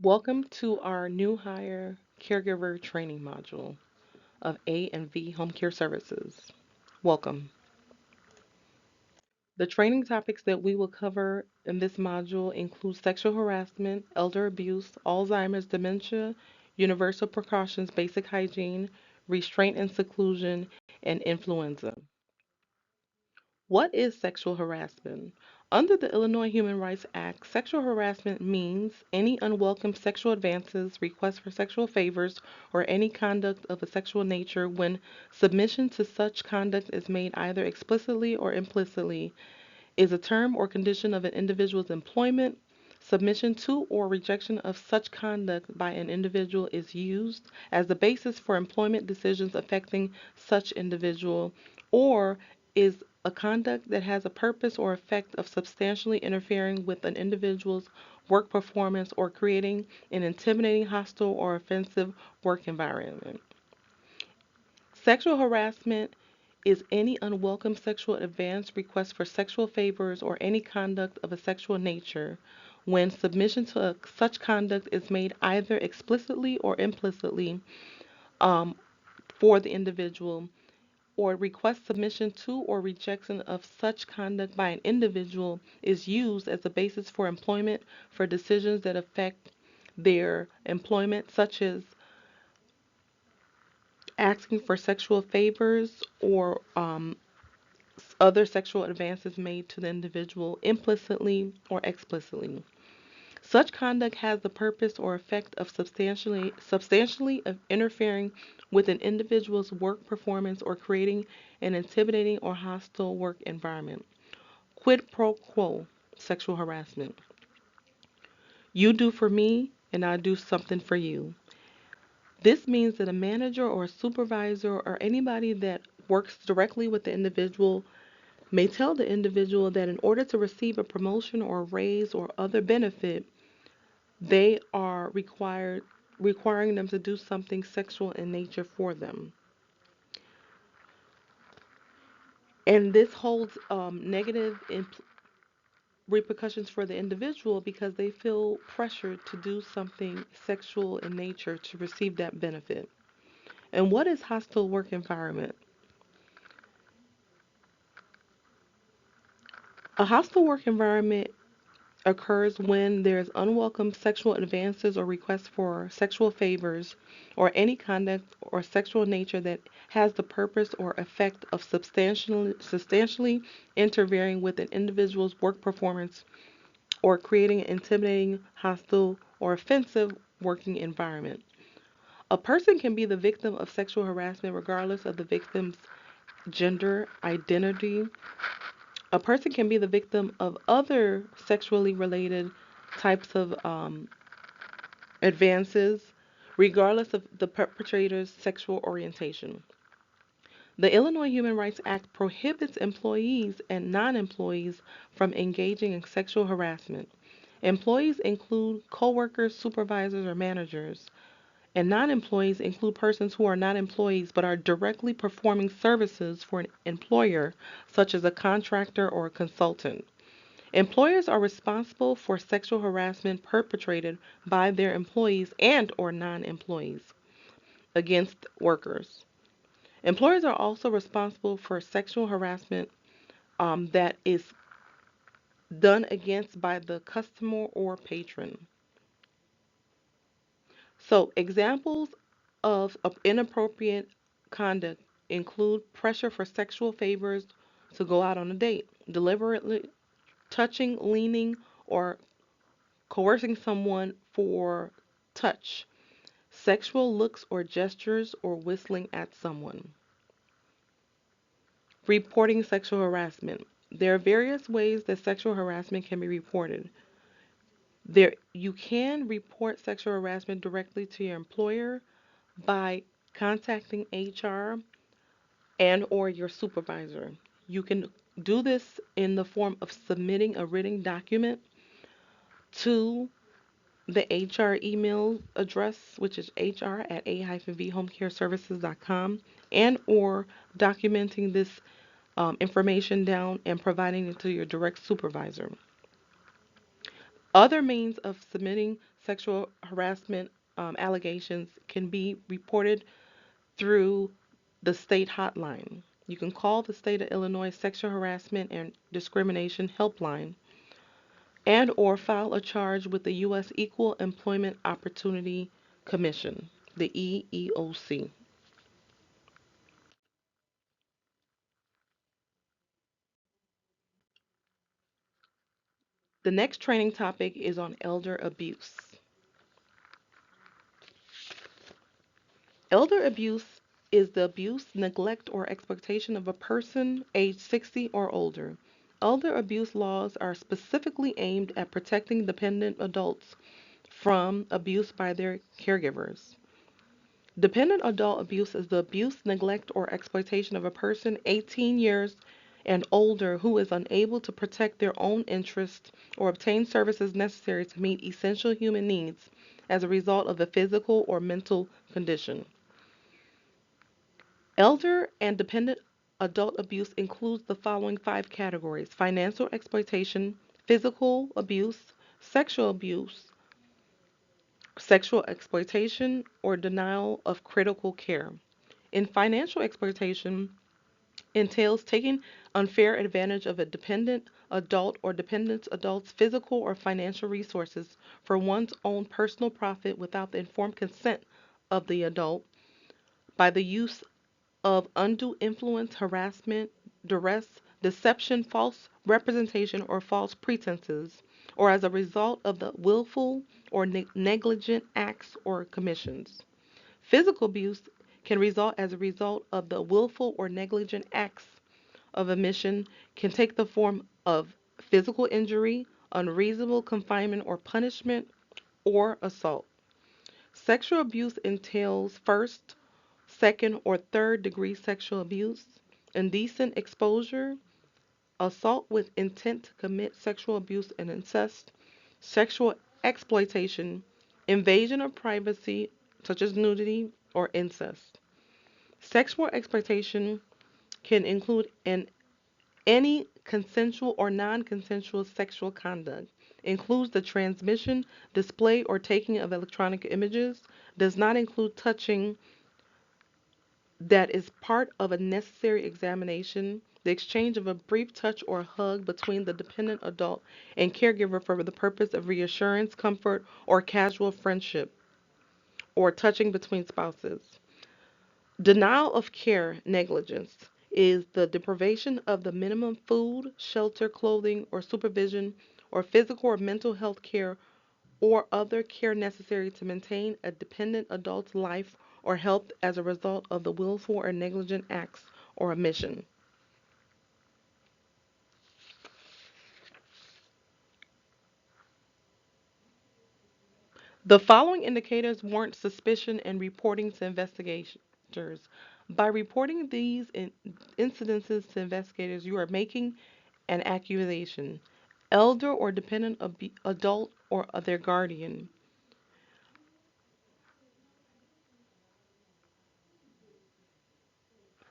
Welcome to our new hire caregiver training module of A and V Home Care Services. Welcome. The training topics that we will cover in this module include sexual harassment, elder abuse, Alzheimer's, dementia, universal precautions, basic hygiene, restraint and seclusion, and influenza. What is sexual harassment? Under the Illinois Human Rights Act, sexual harassment means any unwelcome sexual advances, requests for sexual favors, or any conduct of a sexual nature when submission to such conduct is made either explicitly or implicitly, is a term or condition of an individual's employment. Submission to or rejection of such conduct by an individual is used as the basis for employment decisions affecting such individual, or is a conduct that has a purpose or effect of substantially interfering with an individual's work performance or creating an intimidating, hostile, or offensive work environment. Sexual harassment is any unwelcome sexual advance, request for sexual favors, or any conduct of a sexual nature when submission to such conduct is made either explicitly or implicitly um, for the individual, or request submission to or rejection of such conduct by an individual is used as a basis for employment for decisions that affect their employment, such as asking for sexual favors or other sexual advances made to the individual implicitly or explicitly. Such conduct has the purpose or effect of substantially of interfering with an individual's work performance or creating an intimidating or hostile work environment. Quid pro quo sexual harassment. You do for me and I do something for you. This means that a manager or a supervisor or anybody that works directly with the individual may tell the individual that in order to receive a promotion or raise or other benefit, they are requiring them to do something sexual in nature for them. And this holds negative repercussions for the individual because they feel pressured to do something sexual in nature to receive that benefit. And what is hostile work environment? A hostile work environment occurs when there's unwelcome sexual advances or requests for sexual favors or any conduct or sexual nature that has the purpose or effect of substantially interfering with an individual's work performance or creating an intimidating, hostile, or offensive working environment. A person can be the victim of sexual harassment regardless of the victim's gender identity. A person can be the victim of other sexually related types of advances, regardless of the perpetrator's sexual orientation. The Illinois Human Rights Act prohibits employees and non employees from engaging in sexual harassment. Employees include coworkers, supervisors, or managers, and non employees include persons who are not employees but are directly performing services for an employer, such as a contractor or a consultant. Employers are responsible for sexual harassment perpetrated by their employees and or non-employees against workers. Employers are also responsible for sexual harassment that is done against by the customer or patron. So, examples of inappropriate conduct include pressure for sexual favors to go out on a date, deliberately touching, leaning, or coercing someone for touch, sexual looks or gestures, or whistling at someone. Reporting sexual harassment. There are various ways that sexual harassment can be reported. You can report sexual harassment directly to your employer by contacting HR and or your supervisor. You can do this in the form of submitting a written document to the HR email address, which is hr at a-vhomecareservices.com, and or documenting this information down and providing it to your direct supervisor. Other means of submitting sexual harassment allegations can be reported through the state hotline. You can call the state of Illinois Sexual Harassment and Discrimination Helpline and or file a charge with the U.S. Equal Employment Opportunity Commission, the EEOC. The next training topic is on elder abuse. Elder abuse is the abuse, neglect, or exploitation of a person aged 60 or older. Elder abuse laws are specifically aimed at protecting dependent adults from abuse by their caregivers. Dependent adult abuse is the abuse, neglect, or exploitation of a person 18 years and older who is unable to protect their own interests or obtain services necessary to meet essential human needs as a result of a physical or mental condition. Elder and dependent adult abuse includes the following five categories: financial exploitation, physical abuse, sexual abuse, sexual exploitation, or denial of critical care. In financial exploitation, entails taking unfair advantage of a dependent adult or dependent adult's physical or financial resources for one's own personal profit without the informed consent of the adult by the use of undue influence, harassment, duress, deception, false representation, or false pretenses, or as a result of the willful or negligent acts or commissions. Physical abuse can result as a result of the willful or negligent acts of omission, can take the form of physical injury, unreasonable confinement or punishment, or assault. Sexual abuse entails first, second, or third degree sexual abuse, indecent exposure, assault with intent to commit sexual abuse and incest, sexual exploitation, invasion of privacy, such as nudity or incest. Sexual exploitation can include any consensual or non consensual sexual conduct, includes the transmission, display, or taking of electronic images, does not include touching that is part of a necessary examination, the exchange of a brief touch or hug between the dependent adult and caregiver for the purpose of reassurance, comfort, or casual friendship, or touching between spouses. Denial of care negligence is the deprivation of the minimum food, shelter, clothing, or supervision, or physical or mental health care or other care necessary to maintain a dependent adult's life or health as a result of the willful or negligent acts or omission. The following indicators warrant suspicion and reporting to investigators. By reporting these incidences to investigators, you are making an accusation. Elder or dependent adult or their guardian.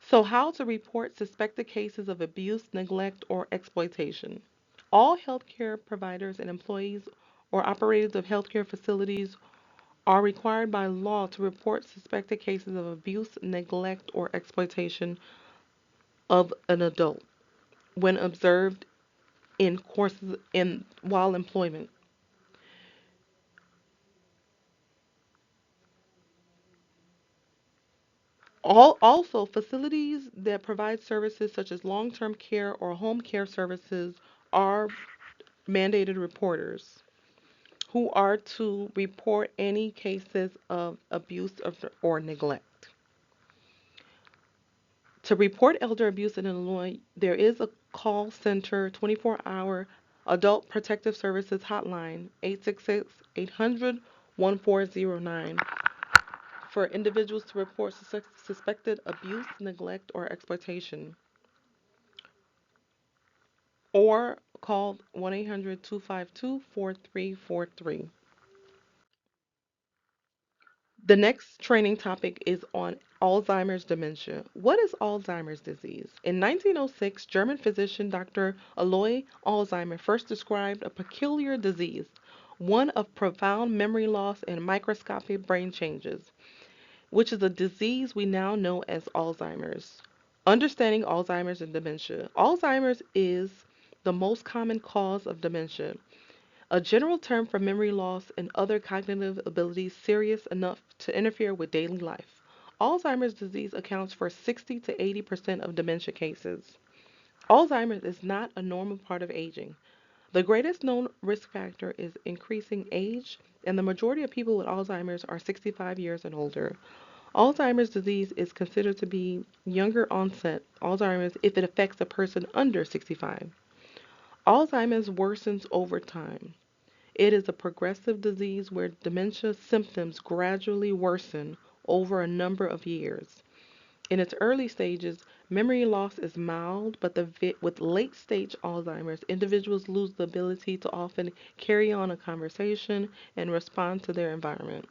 So, how to report suspected cases of abuse, neglect, or exploitation? All healthcare providers and employees or operators of healthcare facilities are required by law to report suspected cases of abuse, neglect, or exploitation of an adult when observed in courses in while employment. Also, facilities that provide services such as long-term care or home care services are mandated reporters who are to report any cases of abuse or neglect. To report elder abuse in Illinois, there is a call center 24-hour adult protective services hotline 866 800 1409 for individuals to report suspected abuse, neglect, or exploitation, or call 1 800 252 4343. The next training topic is on Alzheimer's dementia. What is Alzheimer's disease? In 1906, German physician Dr. Alois Alzheimer first described a peculiar disease, one of profound memory loss and microscopic brain changes, which is a disease we now know as Alzheimer's. Understanding Alzheimer's and dementia. Alzheimer's is the most common cause of dementia, a general term for memory loss and other cognitive abilities serious enough to interfere with daily life. Alzheimer's disease accounts for 60 to 80% of dementia cases. Alzheimer's is not a normal part of aging. The greatest known risk factor is increasing age, and the majority of people with Alzheimer's are 65 years and older. Alzheimer's disease is considered to be younger onset Alzheimer's if it affects a person under 65. Alzheimer's worsens over time. It is a progressive disease where dementia symptoms gradually worsen over a number of years. In its early stages, memory loss is mild, but with late stage Alzheimer's, individuals lose the ability to often carry on a conversation and respond to their environment.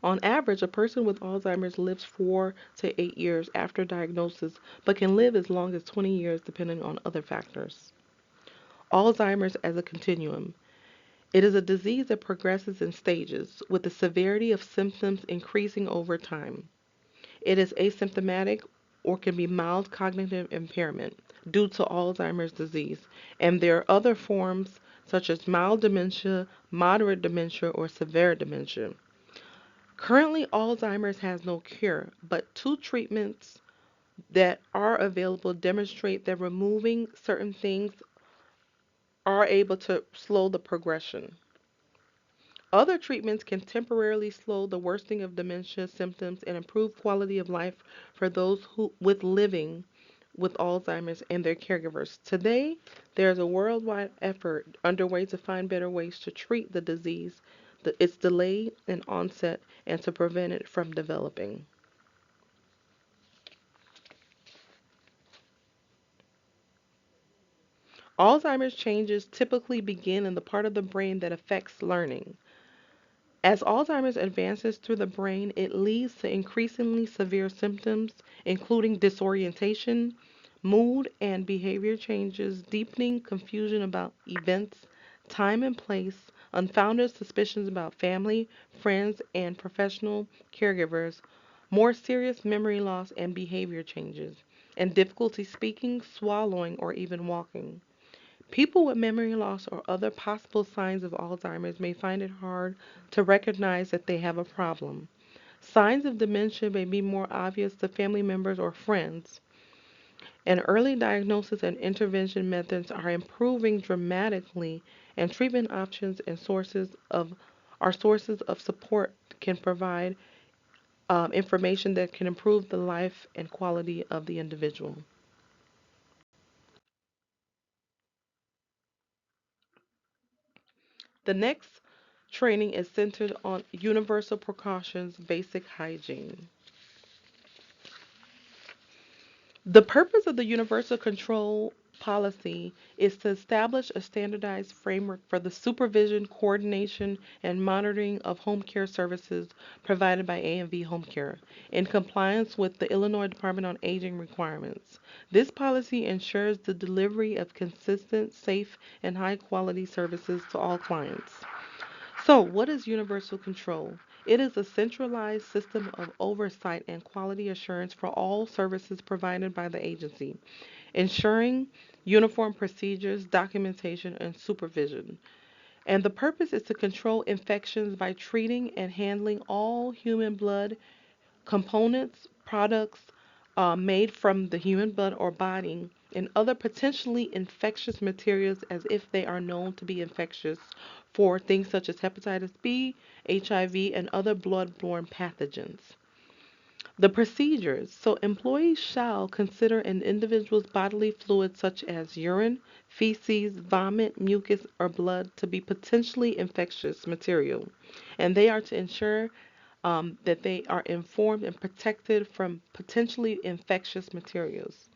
On average, a person with Alzheimer's lives 4 to 8 years after diagnosis, but can live as long as 20 years depending on other factors. Alzheimer's as a continuum. It is a disease that progresses in stages, with the severity of symptoms increasing over time. It is asymptomatic or can be mild cognitive impairment due to Alzheimer's disease, and there are other forms such as mild dementia, moderate dementia, or severe dementia. Currently, Alzheimer's has no cure, but two treatments that are available demonstrate that removing certain things are able to slow the progression. Other treatments can temporarily slow the worsening of dementia symptoms and improve quality of life for those who with living with Alzheimer's and their caregivers. Today, there is a worldwide effort underway to find better ways to treat the disease, its delay in onset, and to prevent it from developing. Alzheimer's changes typically begin in the part of the brain that affects learning. As Alzheimer's advances through the brain, it leads to increasingly severe symptoms, including disorientation, mood and behavior changes, deepening confusion about events, time and place, unfounded suspicions about family, friends, and professional caregivers, more serious memory loss and behavior changes, and difficulty speaking, swallowing, or even walking. People with memory loss or other possible signs of Alzheimer's may find it hard to recognize that they have a problem. Signs of dementia may be more obvious to family members or friends, and early diagnosis and intervention methods are improving dramatically, and treatment options and sources of support can provide information that can improve the life and quality of the individual. The next training is centered on universal precautions, basic hygiene. The purpose of the Universal Control Policy is to establish a standardized framework for the supervision, coordination, and monitoring of home care services provided by A&V Home Care in compliance with the Illinois Department on Aging requirements. This policy ensures the delivery of consistent, safe, and high quality services to all clients. So, what is universal control? It is a centralized system of oversight and quality assurance for all services provided by the agency, ensuring uniform procedures, documentation, and supervision. And the purpose is to control infections by treating and handling all human blood components, products made from the human blood or body, and other potentially infectious materials as if they are known to be infectious for things such as hepatitis B, HIV, and other blood-borne pathogens. The procedures. So, employees shall consider an individual's bodily fluids such as urine, feces, vomit, mucus, or blood to be potentially infectious material, and they are to ensure that they are informed and protected from potentially infectious materials.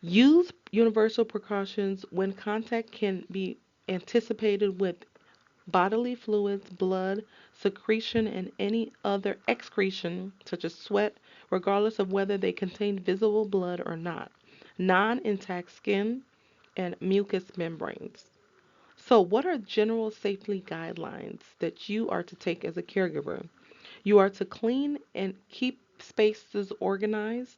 Use universal precautions when contact can be anticipated with bodily fluids, blood, secretion, and any other excretion, such as sweat, regardless of whether they contain visible blood or not, non intact skin, and mucous membranes. So, what are general safety guidelines that you are to take as a caregiver? You are to clean and keep spaces organized.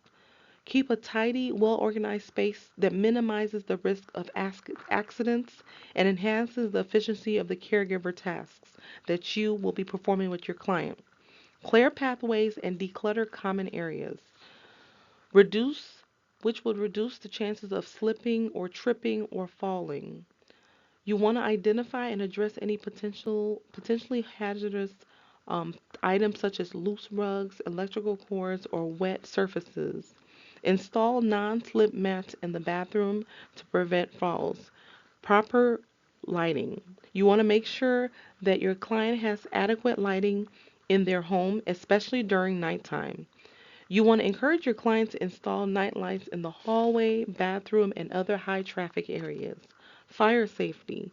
Keep a tidy, well organized space that minimizes the risk of accidents and enhances the efficiency of the caregiver tasks that you will be performing with your client. Clear pathways and declutter common areas. Reduce, which would reduce the chances of slipping or tripping or falling. You want to identify and address any potentially hazardous um, items such as loose rugs, electrical cords, or wet surfaces. Install non-slip mats in the bathroom to prevent falls. Proper lighting. You want to make sure that your client has adequate lighting in their home, especially during nighttime. You want to encourage your client to install night lights in the hallway, bathroom, and other high traffic areas. Fire safety.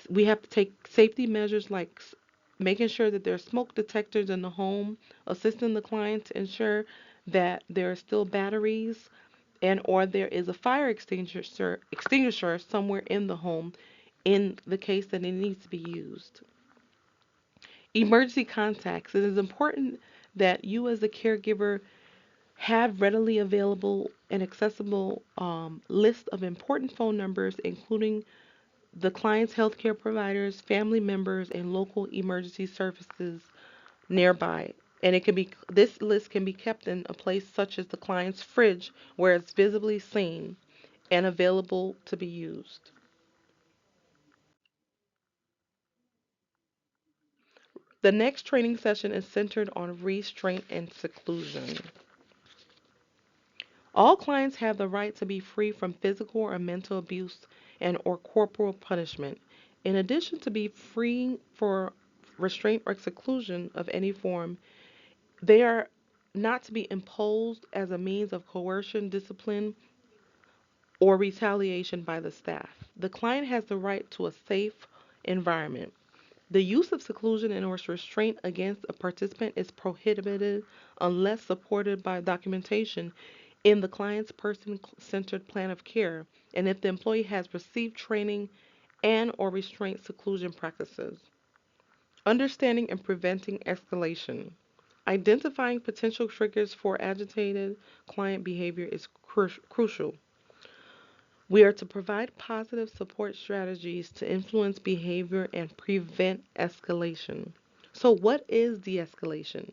We have to take safety measures like making sure that there are smoke detectors in the home, assisting the client to ensure that there are still batteries and or there is a fire extinguisher somewhere in the home in the case that it needs to be used. Emergency contacts. It is important that you as a caregiver have readily available and accessible list of important phone numbers, including the client's healthcare providers, family members, and local emergency services nearby. And this list can be kept in a place such as the client's fridge where it's visibly seen and available to be used. The next training session is centered on restraint and seclusion. All clients have the right to be free from physical or mental abuse and or corporal punishment. In addition to be free for restraint or seclusion of any form, they are not to be imposed as a means of coercion, discipline, or retaliation by the staff. The client has the right to a safe environment. The use of seclusion and or restraint against a participant is prohibited unless supported by documentation in the client's person-centered plan of care and if the employee has received training and or restraint seclusion practices. Understanding and preventing escalation. Identifying potential triggers for agitated client behavior is crucial. We are to provide positive support strategies to influence behavior and prevent escalation. So, what is de escalation?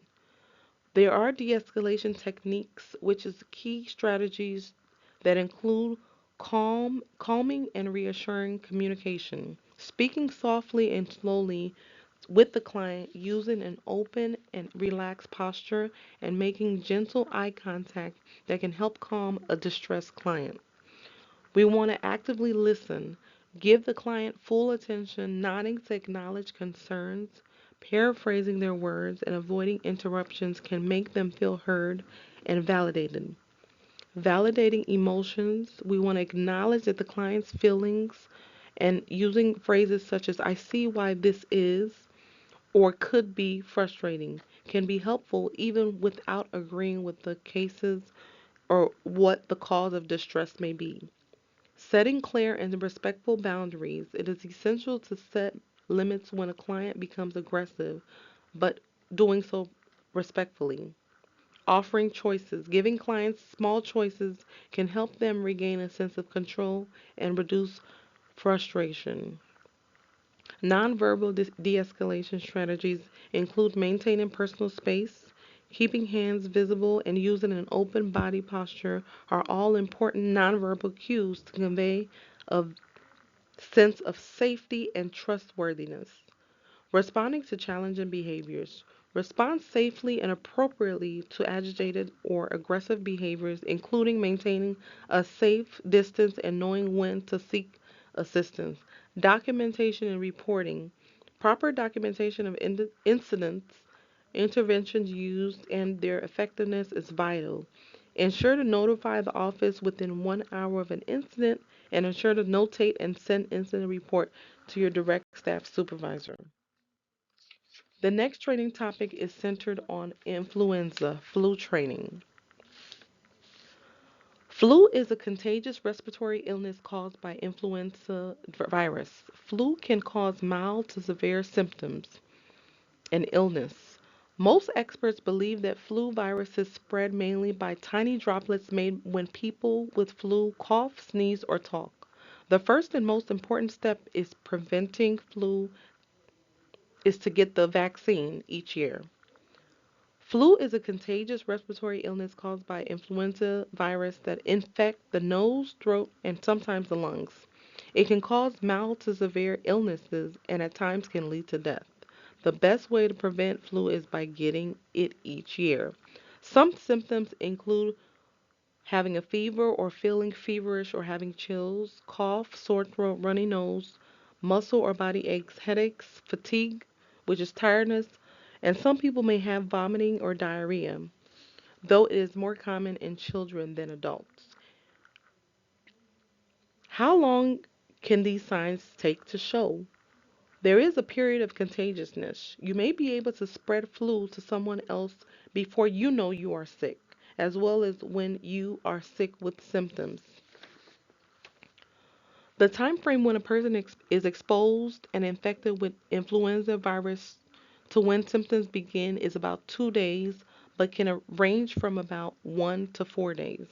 There are de escalation techniques, which is key strategies that include calming and reassuring communication, speaking softly and slowly with the client, using an open and relaxed posture, and making gentle eye contact that can help calm a distressed client. We want to actively listen, give the client full attention, nodding to acknowledge concerns, paraphrasing their words, and avoiding interruptions can make them feel heard and validated. Validating emotions, we want to acknowledge that the client's feelings and using phrases such as, I see why this is or could be frustrating, can be helpful even without agreeing with the cases or what the cause of distress may be. Setting clear and respectful boundaries. It is essential to set limits when a client becomes aggressive, but doing so respectfully. Offering choices. Giving clients small choices can help them regain a sense of control and reduce frustration. Nonverbal de escalation strategies include maintaining personal space, keeping hands visible, and using an open body posture are all important nonverbal cues to convey a sense of safety and trustworthiness. Responding to challenging behaviors. Respond safely and appropriately to agitated or aggressive behaviors, including maintaining a safe distance and knowing when to seek assistance. Documentation and reporting. Proper documentation of incidents, interventions used, and their effectiveness is vital. Ensure to notify the office within 1 hour of an incident and ensure to notate and send incident report to your direct staff supervisor. The next training topic is centered on influenza flu training. Flu is a contagious respiratory illness caused by influenza virus. Flu can cause mild to severe symptoms and illness. Most experts believe that flu viruses spread mainly by tiny droplets made when people with flu cough, sneeze, or talk. The first and most important step is preventing flu is to get the vaccine each year. Flu is a contagious respiratory illness caused by influenza virus that infect the nose, throat, and sometimes the lungs. It can cause mild to severe illnesses and at times can lead to death. The best way to prevent flu is by getting it each year. Some symptoms include having a fever or feeling feverish or having chills, cough, sore throat, runny nose, muscle or body aches, headaches, fatigue, which is tiredness, and some people may have vomiting or diarrhea, though it is more common in children than adults. How long can these signs take to show? There is a period of contagiousness. You may be able to spread flu to someone else before you know you are sick, as well as when you are sick with symptoms. The time frame when a person is exposed and infected with influenza virus to when symptoms begin is about 2 days, but can range from about 1 to 4 days.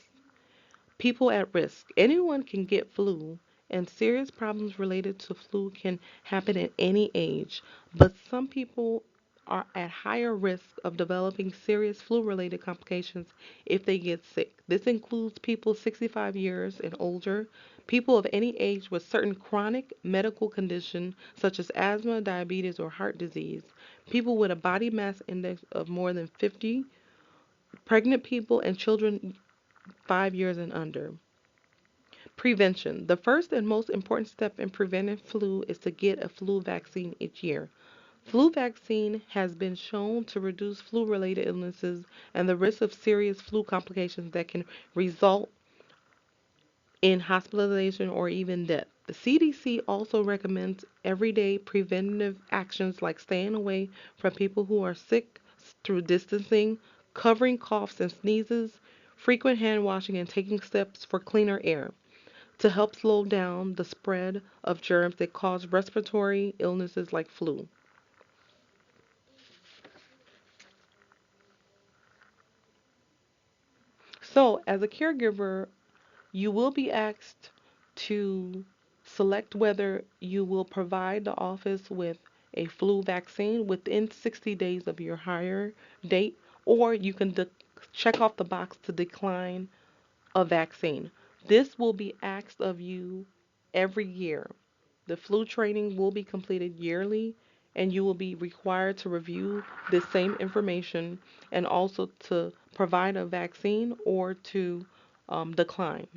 People at risk. Anyone can get flu, and serious problems related to flu can happen at any age, but some people are at higher risk of developing serious flu related complications if they get sick. This includes people 65 years and older, people of any age with certain chronic medical condition such as asthma, diabetes, or heart disease, people with a body mass index of more than 50, pregnant people, and children 5 years and under. Prevention. The first and most important step in preventing flu is to get a flu vaccine each year. Flu vaccine has been shown to reduce flu-related illnesses and the risk of serious flu complications that can result in hospitalization or even death. The CDC also recommends everyday preventative actions like staying away from people who are sick through distancing, covering coughs and sneezes, frequent hand washing, and taking steps for cleaner air to help slow down the spread of germs that cause respiratory illnesses like flu. So, as a caregiver, you will be asked to select whether you will provide the office with a flu vaccine within 60 days of your hire date, or you can check off the box to decline a vaccine. This will be asked of you every year. The flu training will be completed yearly, and you will be required to review this same information and also to provide a vaccine or to decline.